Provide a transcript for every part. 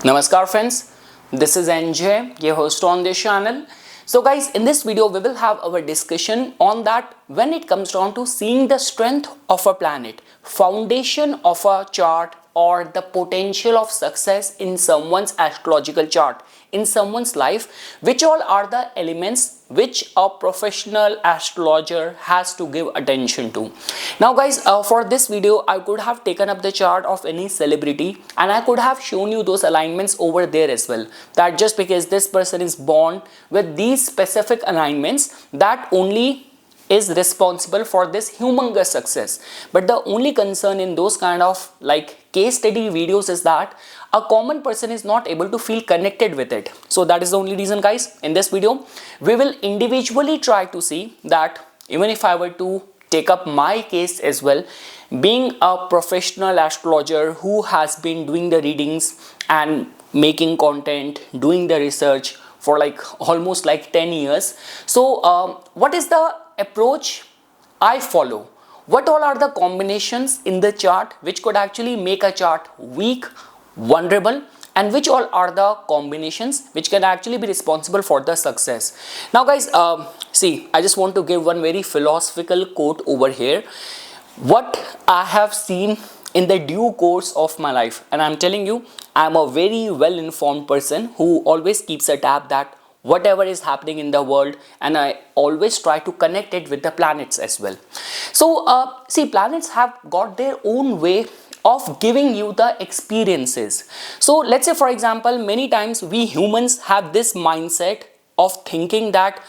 Namaskar friends, this is NJ, your host on this channel. So guys, in this video we will have our discussion on that when it comes down to seeing the strength of a planet, foundation of a chart, or the potential of success in someone's astrological chart, in someone's life, which all are the elements which a professional astrologer has to give attention to. Now guys, for this video I could have taken up the chart of any celebrity and I could have shown you those alignments over there as well, that just because this person is born with these specific alignments, that only is responsible for this humongous success. But the only concern in those kind of case study videos is that a common person is not able to feel connected with it. So that is the only reason guys, in this video we will individually try to see that even if I were to take up my case as well, being a professional astrologer who has been doing the readings and making content, doing the research for almost 10 years. So what is the approach I follow? What all are the combinations in the chart which could actually make a chart weak, vulnerable, and which all are the combinations which can actually be responsible for the success? Now guys, see, I just want to give one very philosophical quote over here. What I have seen in the due course of my life, and I'm telling you, I'm a very well informed person who always keeps a tab that whatever is happening in the world, and I always try to connect it with the planets as well. So see, planets have got their own way of giving you the experiences. So let's say for example, many times we humans have this mindset of thinking that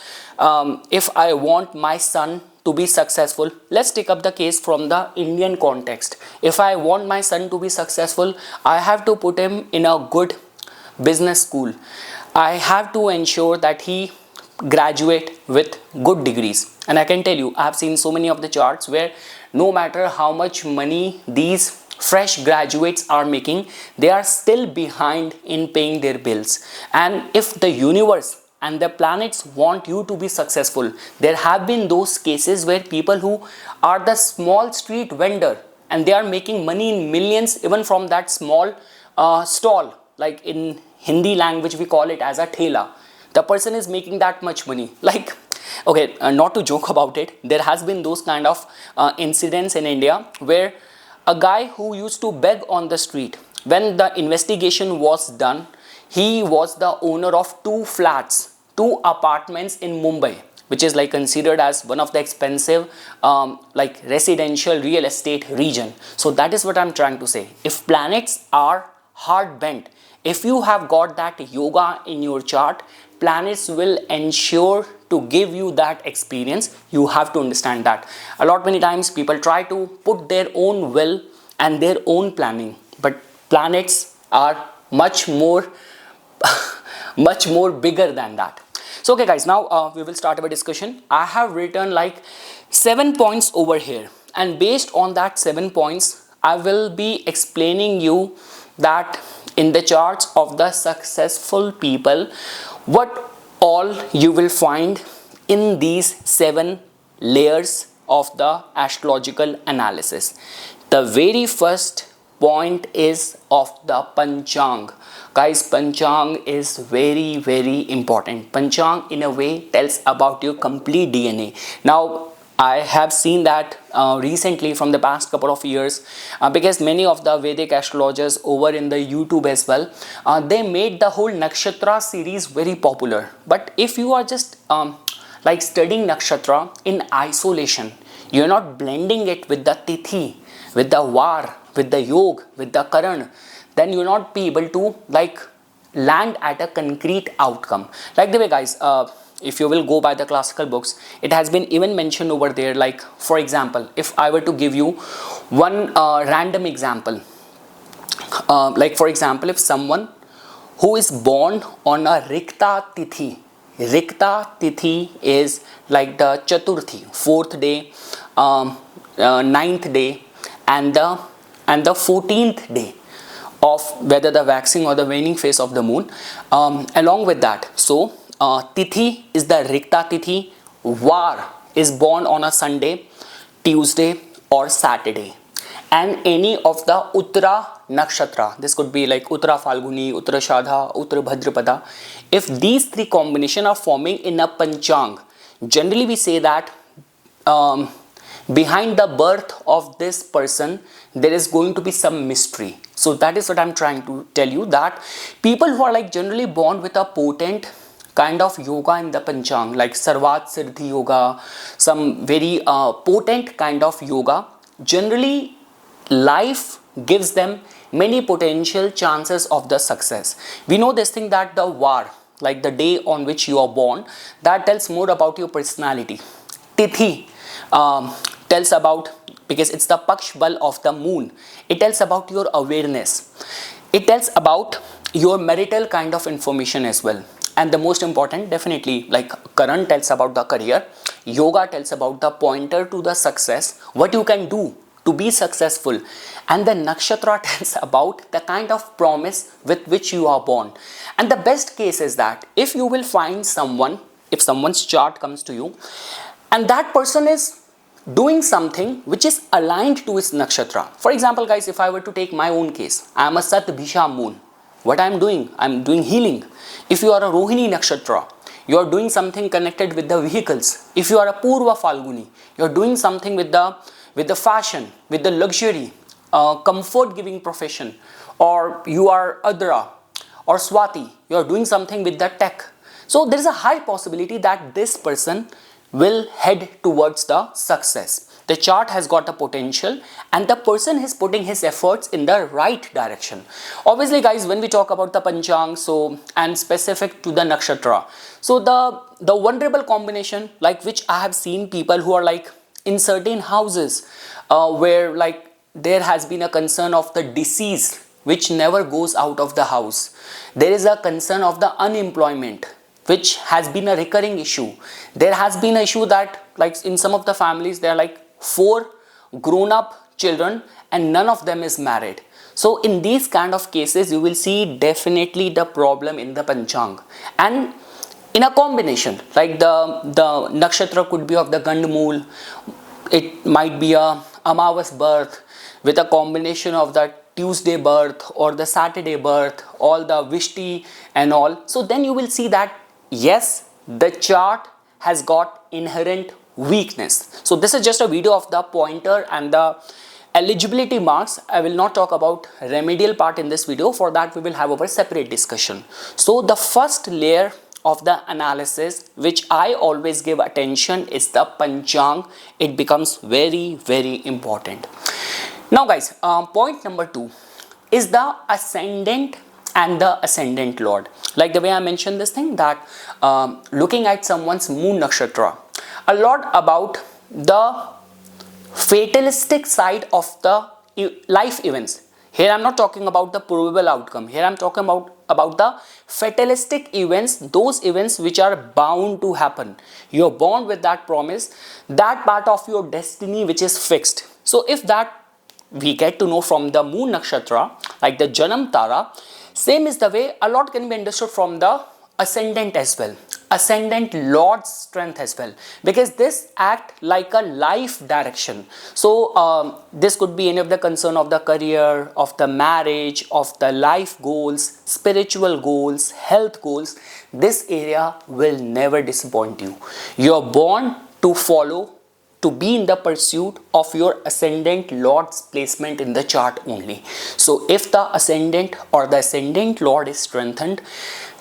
if I want my son to be successful, let's take up the case from the Indian context. If I want my son to be successful, I have to put him in a good business school. I have to ensure that he graduate with good degrees. And I can tell you, I have seen so many of the charts where no matter how much money these fresh graduates are making, they are still behind in paying their bills. And if the universe and the planets want you to be successful, there have been those cases where people who are the small street vendor and they are making money in millions even from that small stall, like in Hindi language we call it as a thela. The person is making that much money. Okay, not to joke about it, there has been those kind of incidents in India where a guy who used to beg on the street, when the investigation was done, he was the owner of 2 flats, 2 apartments in Mumbai, which is considered as one of the expensive residential real estate region. So that is what I'm trying to say. If planets are hard bent, if you have got that yoga in your chart, planets will ensure to give you that experience. You have to understand that. A lot many times people try to put their own will and their own planning, but planets are much more much more bigger than that. So okay guys, now we will start our discussion. I have written 7 points over here, and based on that 7 points I will be explaining you that in the charts of the successful people, what all you will find in these 7 layers of the astrological analysis. The very first point is of the Panchang. Guys, Panchang is very, very important. Panchang in a way tells about your complete DNA. Now, I have seen that recently from the past couple of years, because many of the Vedic astrologers over in the YouTube as well, they made the whole Nakshatra series very popular. But if you are just studying Nakshatra in isolation, you're not blending it with the Tithi, with the Var, with the Yog, with the Karan, then you'll not be able to land at a concrete outcome. Like the way guys, if you will go by the classical books, it has been even mentioned over there, for example, if I were to give you one random example, for example, if someone who is born on a Rikta Tithi is like the Chaturthi, 4th day, 9th day, and the 14th day of whether the waxing or the waning phase of the moon, along with that. So Tithi is the Rikta Tithi. Var is born on a Sunday, Tuesday or Saturday. and any of the Uttara Nakshatra. This could be like Uttara Falguni, Uttara Shadha, Uttara Bhadrapada. If these three combinations are forming in a Panchang, generally we say that behind the birth of this person there is going to be some mystery. So that is what I'm trying to tell you, that people who are like generally born with a potent kind of yoga in the Panchang, like Sarvat Siddhi Yoga, some very potent kind of yoga, generally life gives them many potential chances of the success. We know this thing that the var, like the day on which you are born, that tells more about your personality. Tithi tells about, because it's the Paksh Bal of the moon, it tells about your awareness. It tells about your marital kind of information as well. And the most important, definitely, like Karan tells about the career, yoga tells about the pointer to the success, what you can do to be successful, and the nakshatra tells about the kind of promise with which you are born. And the best case is that if you will find someone, if someone's chart comes to you and that person is doing something which is aligned to his nakshatra. For example, guys, if I were to take my own case, I am a Sat Bhisha moon. What I am doing? I am doing healing. If you are a Rohini nakshatra, you are doing something connected with the vehicles. If you are a Purva Falguni, you are doing something with the fashion, with the luxury, comfort giving profession. Or you are Adra or Swati, you are doing something with the tech. So there is a high possibility that this person will head towards the success. The chart has got a potential and the person is putting his efforts in the right direction. Obviously, guys, when we talk about the Panchang, so and specific to the nakshatra, so the vulnerable combination, like which I have seen people who are like in certain houses where like there has been a concern of the disease which never goes out of the house. There is a concern of the unemployment, which has been a recurring issue. There has been an issue that like in some of the families there are like 4 grown-up children and none of them is married. So in these kind of cases you will see definitely the problem in the Panchang. And in a combination, like the nakshatra could be of the Gandamul, it might be a Amavas birth with a combination of the Tuesday birth or the Saturday birth, all the Vishti and all. So then you will see that yes, the chart has got inherent weakness. So this is just a video of the pointer and the eligibility marks. I will not talk about remedial part in this video. For that we will have a separate discussion. So the first layer of the analysis which I always give attention is the Panchang. It becomes very, very important. Now guys, point number 2 is the ascendant and the ascendant lord. Like the way I mentioned this thing, that looking at someone's moon nakshatra, a lot about the fatalistic side of the life events. Here I'm not talking about the probable outcome. Here I'm talking about the fatalistic events, those events which are bound to happen. You're born with that promise, that part of your destiny which is fixed. So if that we get to know from the moon nakshatra, like the Janam Tara, same is the way a lot can be understood from the ascendant as well. Ascendant lord's strength as well, because this act like a life direction. So this could be any of the concern of the career, of the marriage, of the life goals, spiritual goals, health goals. This area will never disappoint you. You are born to follow, to be in the pursuit of your ascendant lord's placement in the chart only. So if the ascendant or the ascendant lord is strengthened,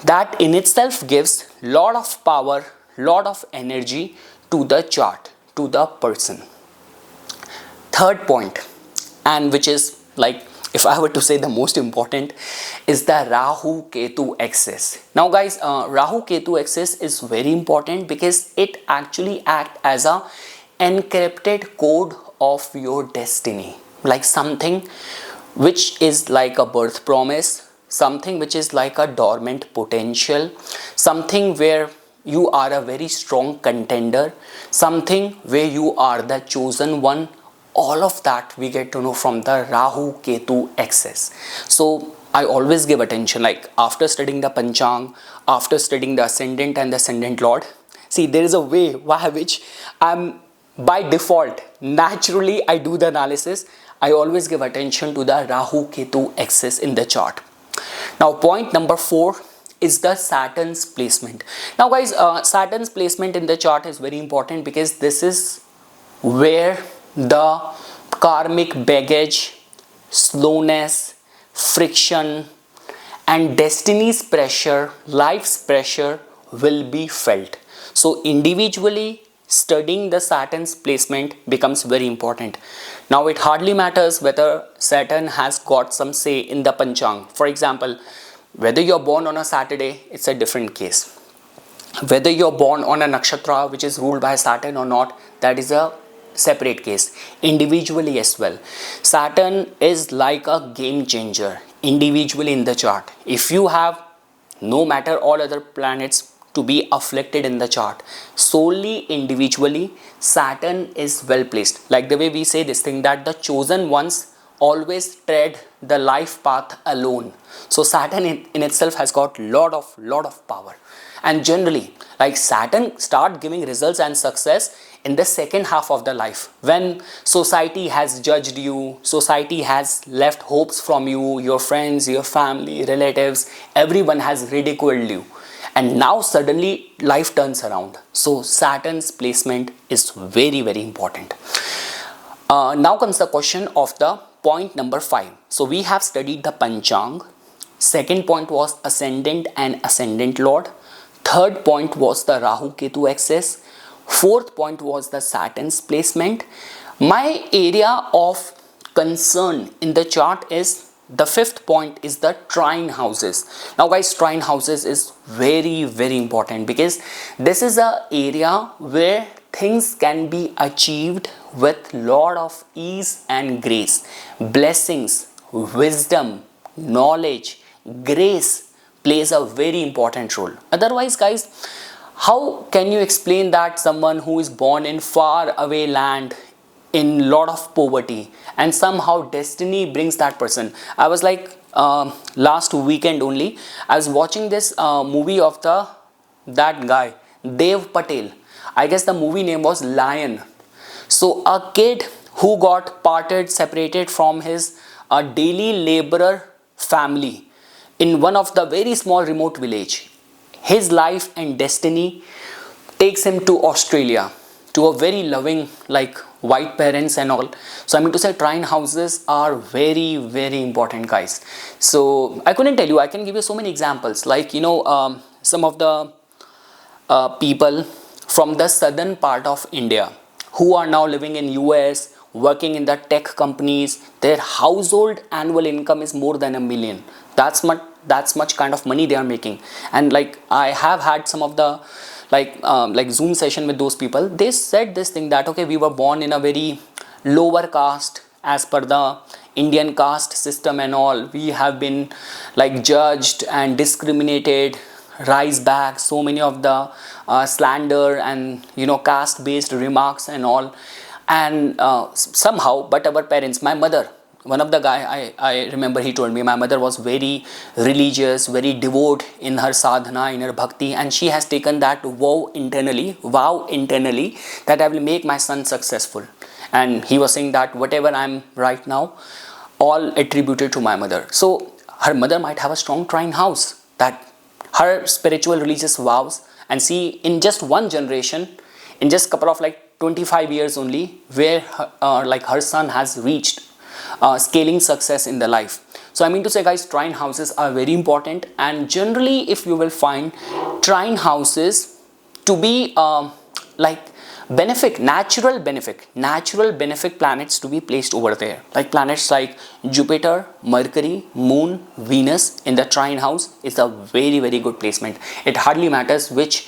that in itself gives lot of power, lot of energy to the chart, to the person. Third point, and which is like, if I were to say the most important, is the Rahu Ketu axis. Now guys, Rahu Ketu axis is very important because it actually acts as a encrypted code of your destiny, like something which is like a birth promise, something which is like a dormant potential, something where you are a very strong contender, something where you are the chosen one. All of that we get to know from the Rahu Ketu axis. So I always give attention, like after studying the Panchang, after studying the ascendant and the ascendant lord, see there is a way by which I'm by default, naturally, I do the analysis. I always give attention to the Rahu Ketu axis in the chart. Now, point number 4 is the Saturn's placement. Now, guys, Saturn's placement in the chart is very important because this is where the karmic baggage, slowness, friction, and destiny's pressure, life's pressure will be felt. So individually studying the Saturn's placement becomes very important. Now it hardly matters whether Saturn has got some say in the Panchang. For example, whether you're born on a Saturday, it's a different case. Whether you're born on a nakshatra which is ruled by Saturn or not, that is a separate case. Individually as well, Saturn is like a game changer individually in the chart. If you have, no matter all other planets to be afflicted in the chart, solely individually Saturn is well placed. Like the way we say this thing, that the chosen ones always tread the life path alone. So Saturn in itself has got lot of power. And generally, like Saturn start giving results and success in the second half of the life, when society has judged you, society has left hopes from you, your friends, your family, relatives, everyone has ridiculed you, and now suddenly life turns around. So Saturn's placement is very important. Now comes the question of the point number 5. So we have studied the Panchang. Second point was ascendant and ascendant lord. Third point was the Rahu Ketu axis. Fourth point was the Saturn's placement. My area of concern in the chart is the fifth point is the trine houses. Now guys, trine houses is very important because this is a area where things can be achieved with lot of ease and grace. Blessings, wisdom, knowledge, grace plays a very important role. Otherwise guys, how can you explain that someone who is born in far away land in lot of poverty and somehow destiny brings that person? I was like last weekend only, I was watching this movie of that guy Dev Patel. I guess the movie name was Lion. So a kid who got separated from his daily laborer family in one of the very small remote village. His life and destiny takes him to Australia, to a very loving, like white parents and all. So I mean to say, trine houses are very important, guys. So I couldn't tell you, I can give you so many examples, like some of the people from the southern part of India who are now living in US, working in the tech companies. Their household annual income is more than $1 million. That's much kind of money they are making. And like I have had some of the like Zoom session with those people. They said this thing that okay, we were born in a very lower caste as per the Indian caste system and all. We have been like judged and discriminated, rise back, so many of the slander and caste based remarks and all. And somehow, but our parents, my mother, one of the guy, I remember he told me my mother was very religious, very devout in her sadhana, in her bhakti, and she has taken that vow internally that I will make my son successful. And he was saying that whatever I'm right now, all attributed to my mother. So her mother might have a strong trine house, that her spiritual religious vows, and see in just one generation, in just couple of like 25 years only, where her son has reached scaling success in the life. So I mean to say, guys, trine houses are very important, and generally if you will find trine houses to be like natural benefic planets to be placed over there, like planets like Jupiter, Mercury, Moon, Venus in the trine house is a very good placement. It hardly matters which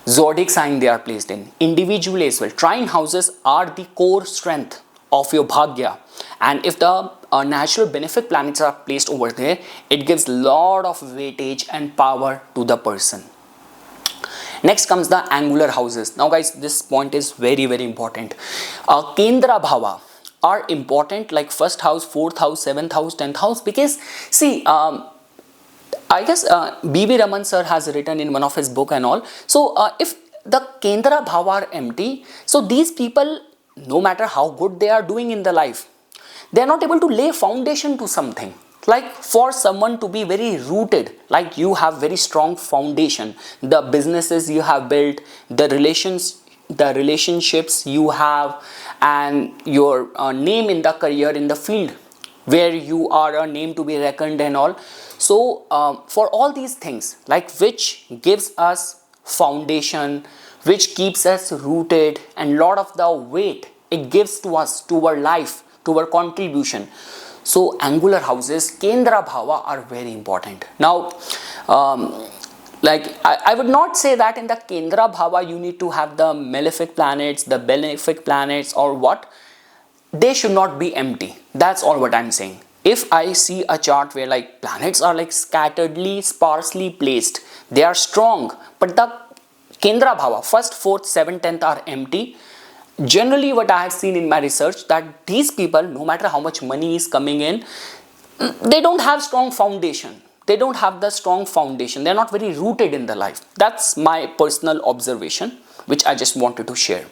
zodiac sign they are placed in, individually as well. Trine houses are the core strength of your bhagya, and if the natural benefic planets are placed over there, it gives lot of weightage and power to the person. Next comes the angular houses. Now guys, this point is very important. Kendra bhava are important, like first house, fourth house, seventh house, 10th house, because see, I guess B.B. Raman sir has written in one of his book and all. So if the Kendra bhava are empty, so these people no matter how good they are doing in the life, they are not able to lay foundation to something. Like for someone to be very rooted, like you have very strong foundation, the businesses you have built, the relationships you have, and your name in the career, in the field where you are a name to be reckoned and all. So for all these things, like which gives us foundation, which keeps us rooted, and lot of the weight it gives to us, to our life, to our contribution. So angular houses, Kendra Bhava, are very important. Now, I would not say that in the Kendra Bhava you need to have the malefic planets, the benefic planets, or what. They should not be empty. That's all what I'm saying. If I see a chart where like planets are like scatteredly, sparsely placed, they are strong, but the Kendra Bhava, first, fourth, seventh, 10th are empty. Generally, what I have seen in my research, that these people, no matter how much money is coming in, they don't have strong foundation. They don't have the strong foundation. They're not very rooted in the life. That's my personal observation, which I just wanted to share.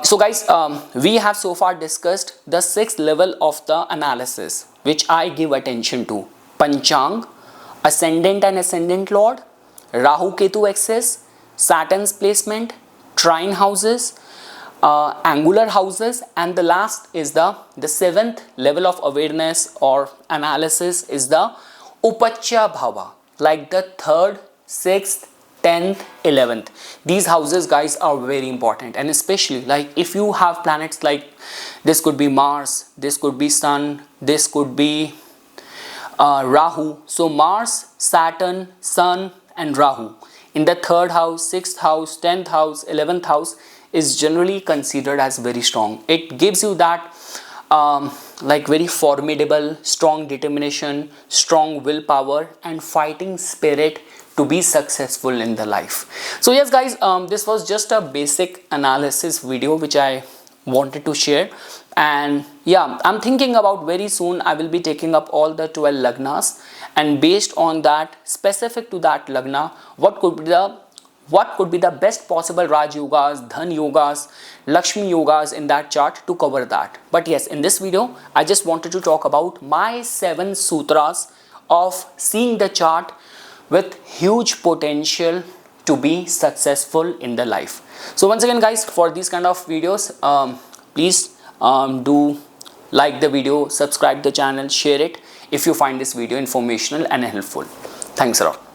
So guys, we have so far discussed the 6th level of the analysis, which I give attention to: Panchang, ascendant and ascendant lord, Rahu Ketu axis, Saturn's placement, trine houses, angular houses, and the last is the 7th level of awareness or analysis is the Upachya Bhava, like the 3rd, 6th, 10th, 11th. These houses, guys, are very important, and especially like if you have planets like this, could be Mars, this could be Sun, this could be Rahu. So Mars, Saturn, Sun and Rahu in the 3rd house, 6th house, 10th house, 11th house is generally considered as very strong. It gives you that like very formidable, strong determination, strong willpower and fighting spirit to be successful in the life. So yes guys, this was just a basic analysis video which I wanted to share. And yeah, I'm thinking about very soon I will be taking up all the 12 lagnas, and based on that, specific to that lagna, what could be the best possible Raj Yogas, Dhan Yogas, Lakshmi Yogas in that chart to cover that. But yes, in this video, I just wanted to talk about my 7 sutras of seeing the chart with huge potential to be successful in the life. So once again guys, for these kind of videos, please do like the video, subscribe the channel, share it if you find this video informational and helpful. Thanks a lot.